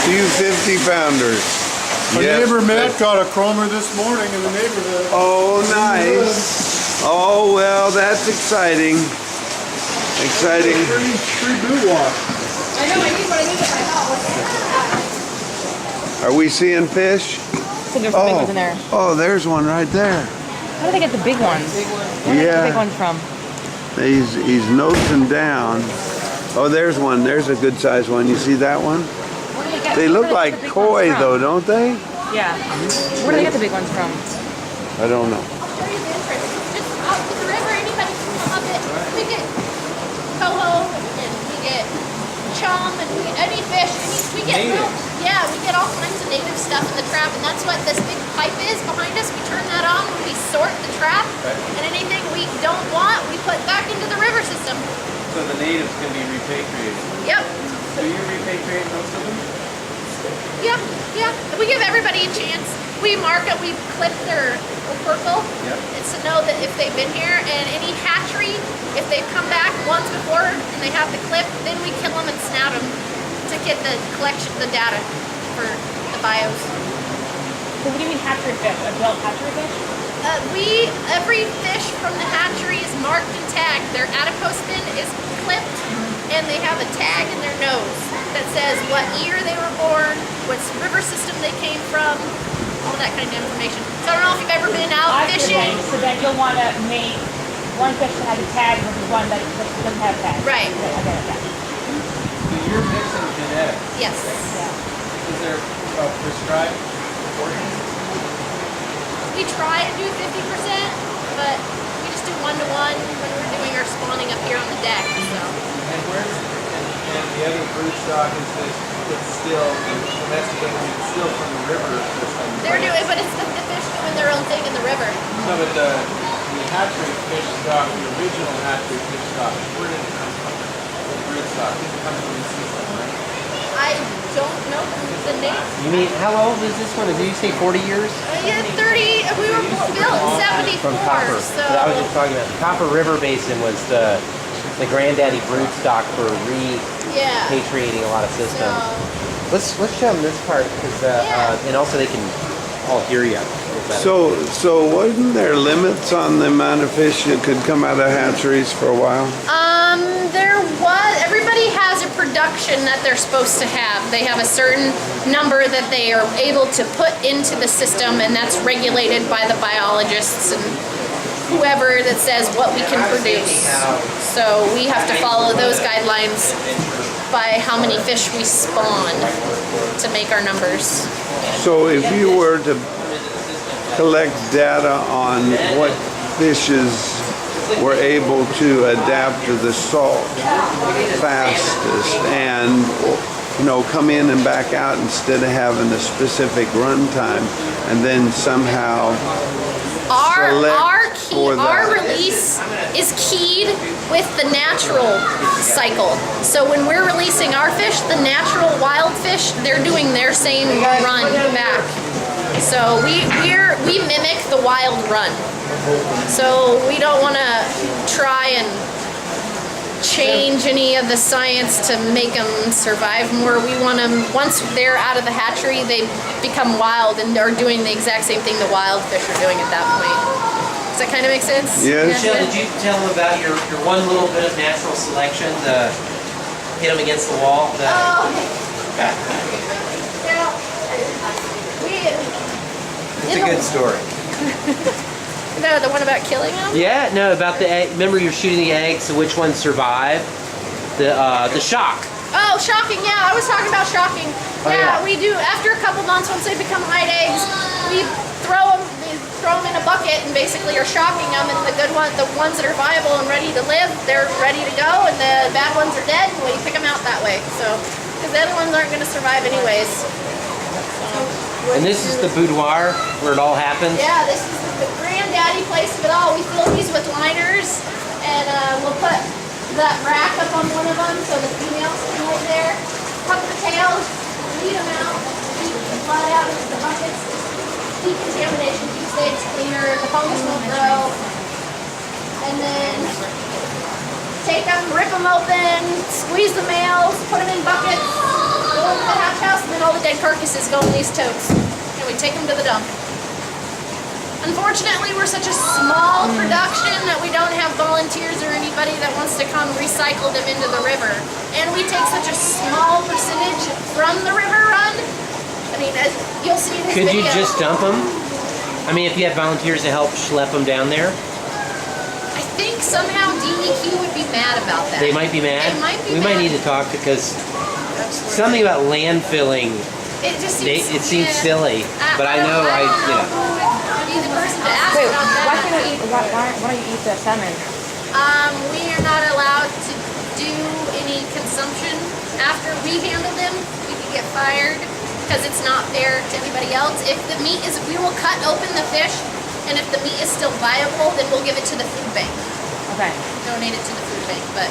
Two 50-pounders. My neighbor Matt got a chromer this morning in the neighborhood. Oh, nice. Oh, well, that's exciting. Exciting. Free boot walk. I know, I need what I need to find out. Are we seeing fish? I think there's some big ones in there. Oh, there's one right there. How do they get the big ones? Where do they get the big ones from? He's nosing down. Oh, there's one. There's a good sized one. You see that one? They look like koi though, don't they? Yeah. Where do they get the big ones from? I don't know. I'll show you the entrance. Just out to the river, anybody can come up it. We get coho and we get chum and we get any fish. We get we get all kinds of native stuff in the trap, and that's what this big pipe is behind us. We turn that on when we sort the trap, and anything we don't want, we put back into the river system. So the natives can be repatriated. Yep. So you repatriate most of them? Yeah, yeah. We give everybody a chance. We mark it, we clip their purple. Yep. It's to know that if they've been here, and any hatchery, if they've come back once before and they have the clip, then we kill them and snout them to get the collection, the data for the bios. So what do you mean hatchery fish? Adult hatchery fish? Every fish from the hatchery is marked and tagged. Their adipose fin is clipped, and they have a tag in their nose that says what year they were born, what river system they came from, all that kind of information. So I don't know if you've ever been out fishing. So that you'll want to make one fish that has a tag versus one that doesn't have a tag. Right. Okay. So you're mixing genetics. Yes. Is there a prescribed proportion? We try to do 50%, but we just do 1-to-1 when we're doing our spawning up here on the deck. So. And the other brood stock is this, it's still domesticated, it's still from the river system. They're doing, but it's the fish doing their own thing in the river. No, but the hatchery fish stock, the original hatchery fish stock, where did it come from? The brood stock, did it come from the system, right? I don't know the name. You mean, how old is this one? Did you say 40 years? Yeah, 30. We were built in 74. From Copper. So But I was just talking about the Copper River Basin was the granddaddy brood stock for repatriating a lot of systems. Let's show them this part because and also they can all hear you. So wasn't there limits on the amount of fish that could come out of hatcheries for a while? There was. Everybody has a production that they're supposed to have. They have a certain number that they are able to put into the system, and that's regulated by the biologists and whoever that says what we can produce. So we have to follow those guidelines by how many fish we spawn to make our numbers. So if you were to collect data on what fishes were able to adapt to the salt fastest and come in and back out instead of having a specific run time, and then somehow our release is keyed with the natural cycle. So when we're releasing our fish, the natural wild fish, they're doing their same run back. So we mimic the wild run. So we don't want to try and change any of the science to make them survive more. We want them, once they're out of the hatchery, they become wild and are doing the exact same thing the wild fish are doing at that point. Does that kind of make sense? Yes. Michelle, did you tell them about your one little bit of natural selection, the hit them against the wall? It's a good story. No, the one about killing them? Yeah, no, about the egg. Remember you're shooting the eggs, so which ones survive? The shock. Oh, shocking, yeah, I was talking about shocking. Yeah, we do, after a couple months, once they become white eggs, we throw them in a bucket and basically are shocking them, and the ones that are viable and ready to live, they're ready to go, and the bad ones are dead, and we pick them out that way. So, because the other ones aren't going to survive anyways. And this is the boudoir where it all happens? Yeah, this is the granddaddy place of it all. We fill these with liners, and we'll put that rack up on one of them so the females can live there. Tuck the tails, lead them out, keep the blood out into the buckets. Decontamination keeps the eggs cleaner, the fungus won't grow. And then take them, rip them open, squeeze the males, put them in buckets, go into the hatch house, and then all the dead carcasses go in these totes, and we take them to the dump. Unfortunately, we're such a small production that we don't have volunteers or anybody that wants to come recycle them into the river. And we take such a small percentage from the river run. I mean, as you'll see in this Could video. you just dump them? I mean, if you had volunteers to help schlep them down there, I think somehow DEQ would be mad about that. they might be mad. They might be we mad. might need to talk because something about landfilling. It just seems, It seems silly, but I know don't you know. who would be the person to ask Wait, about why that. can't I eat? Why don't you eat the salmon? We are not allowed to do any consumption after we handle them. We could get fired because it's not fair to anybody else. If the meat is, we will cut open the fish, and if the meat is still viable, then we'll give it to the food bank. Okay. Donate it to the food bank, but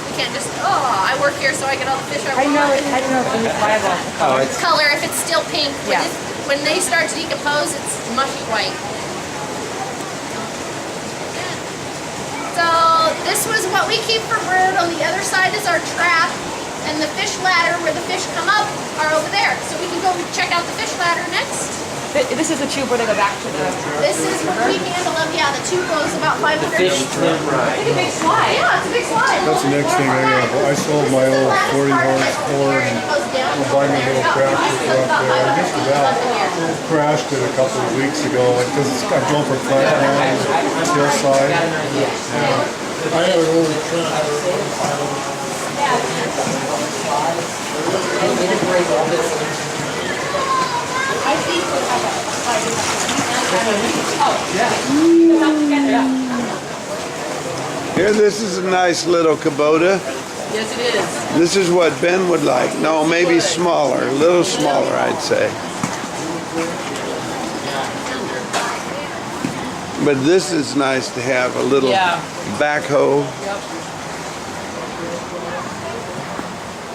we can't just, I work here so I get all the fish I I want. know it. I know it's viable. Oh, it's Color, if it's still pink, Yeah. when they start to decompose, it's mushy white. So this was what we keep for brood. On the other side is our trap, and the fish ladder where the fish come up are over there. So we can go check out the fish ladder next. This is the tube where they go back to the. This is where we handle them. Yeah, the tube goes about 500 fish feet. swim ride. It's a big slide. Yeah, it's a big slide. That's the next thing I got. I sold my old 40 horse Ford and I'm buying a little tractor up there. I just about crashed it a couple of weeks ago because I'm going for flat ground, hillside. Yeah. I have an old Here, this is a nice little Kubota. Yes, it is. This is what Ben would like. No, maybe smaller, a little smaller, I'd say. But this is nice to have, a little Yeah. backhoe. Yep.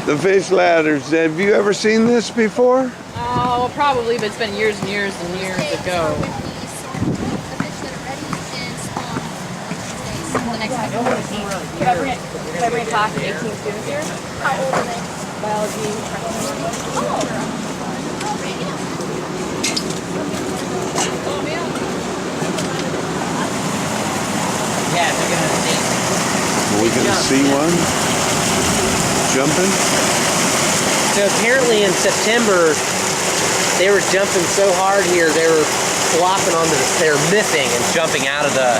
The fish ladders, have you ever seen this before? Oh, well, probably, but it's been years and years and years ago. Could I bring it? Could I bring a class of 18 students here? How old are they? Biology. Yeah, they're gonna sink. Are we gonna see one jumping? So apparently in September, they were jumping so hard here, they were flopping onto the, they were missing and jumping out of the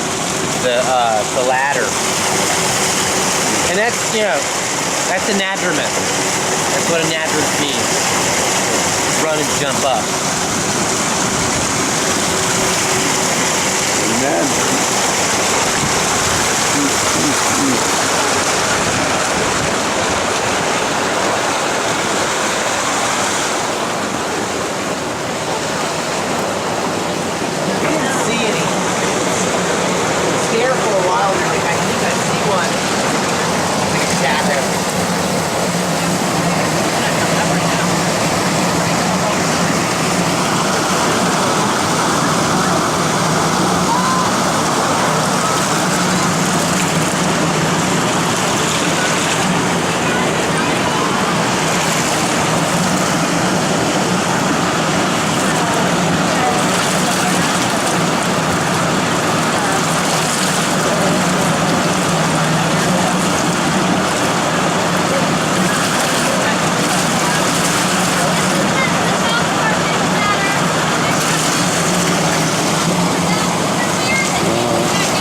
ladder. And that's, you know, that's a nadriment. That's what a nadriment means. Run and jump up. Imagine. See any. Scared for a while, I think I see one. Like a shadow.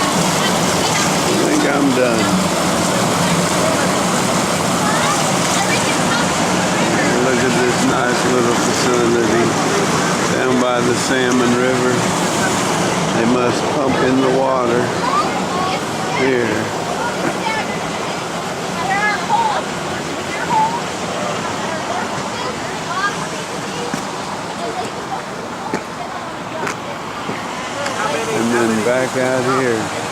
I think I'm done. Look at this nice little facility down by the Salmon River. They must pump in the water here. And then back out here.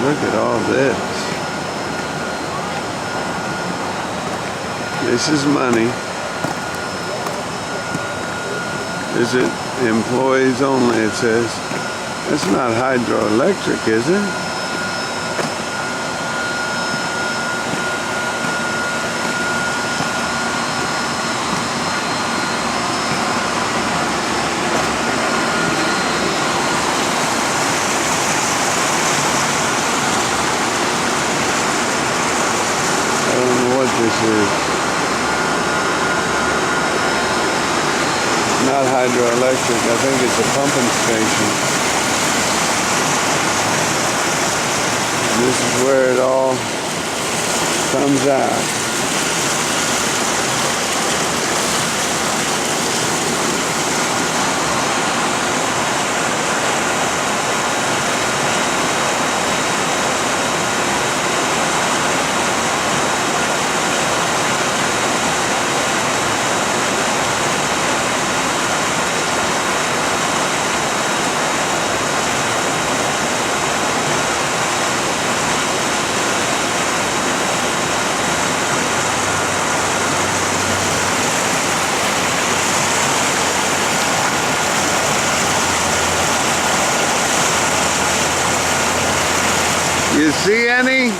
Look at all this. This is money. Is it employees only, it says. It's not hydroelectric, is it? I don't know what this is. Not hydroelectric. I think it's a pumping station. This is where it all comes out. You see any?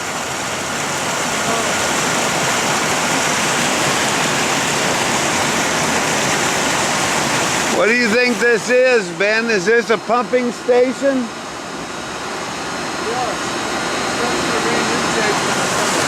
What do you think this is, Ben? Is this a pumping station? Yes. That's the main intake.